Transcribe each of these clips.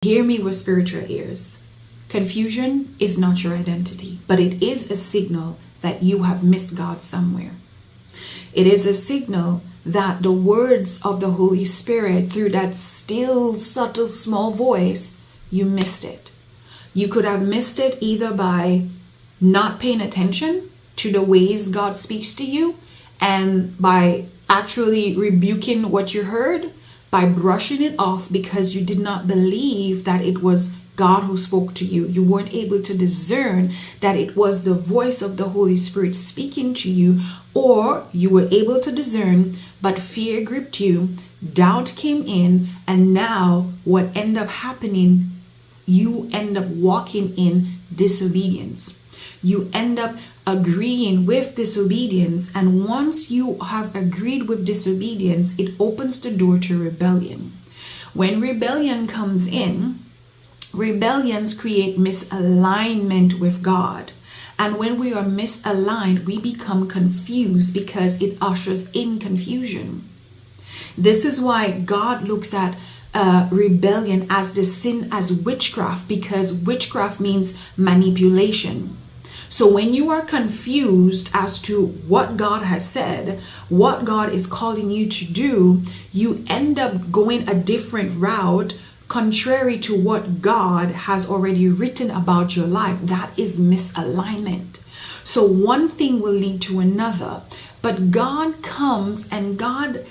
Hear me with spiritual ears. Confusion is not your identity, but it is a signal that you have missed God somewhere. It is a signal that the words of the Holy Spirit, through that still, subtle, small voice, you missed it. You could have missed it either by not paying attention to the ways God speaks to you and by actually rebuking what you heard, by brushing it off because you did not believe that it was God who spoke to you. You weren't able to discern that it was the voice of the Holy Spirit speaking to you, or you were able to discern, but fear gripped you, doubt came in, and now what ended up happening, you end up walking in disobedience. You end up agreeing with disobedience, and once you have agreed with disobedience, it opens the door to rebellion. When rebellion comes in, rebellions create misalignment with God. And when we are misaligned, we become confused because it ushers in confusion. This is why God looks at rebellion as the sin as witchcraft, because witchcraft means manipulation. So when you are confused as to what God has said, what God is calling you to do, you end up going a different route contrary to what God has already written about your life. That is misalignment. So one thing will lead to another, but God comes and God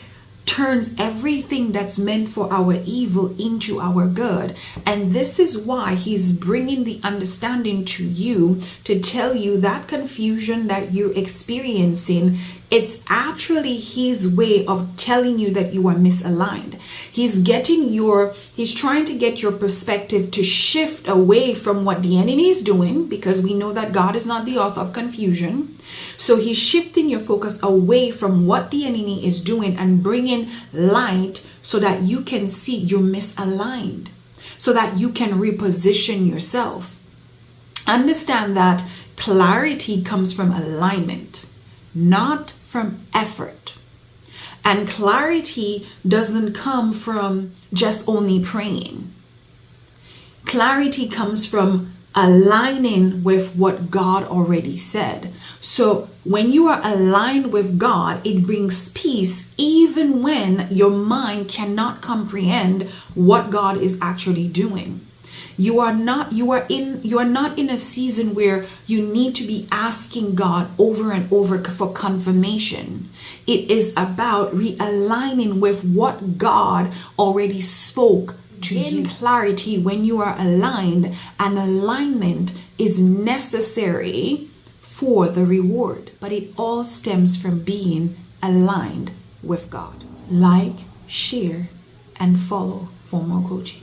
turns everything that's meant for our evil into our good. And this is why he's bringing the understanding to you to tell you that confusion that you're experiencing, it's actually his way of telling you that you are misaligned. He's trying to get your perspective to shift away from what the enemy is doing, because we know that God is not the author of confusion. So he's shifting your focus away from what the enemy is doing and bringing light so that you can see you're misaligned, so that you can reposition yourself. Understand that clarity comes from alignment, not from effort. And clarity doesn't come from just only praying. Clarity comes from aligning with what God already said. So when you are aligned with God, it brings peace even when your mind cannot comprehend what God is actually doing. You are not in a season where you need to be asking God over and over for confirmation. It is about realigning with what God already spoke to you. Clarity, when you are aligned, and alignment is necessary for the reward, but it all stems from being aligned with God. Like, share, and follow for more coaching.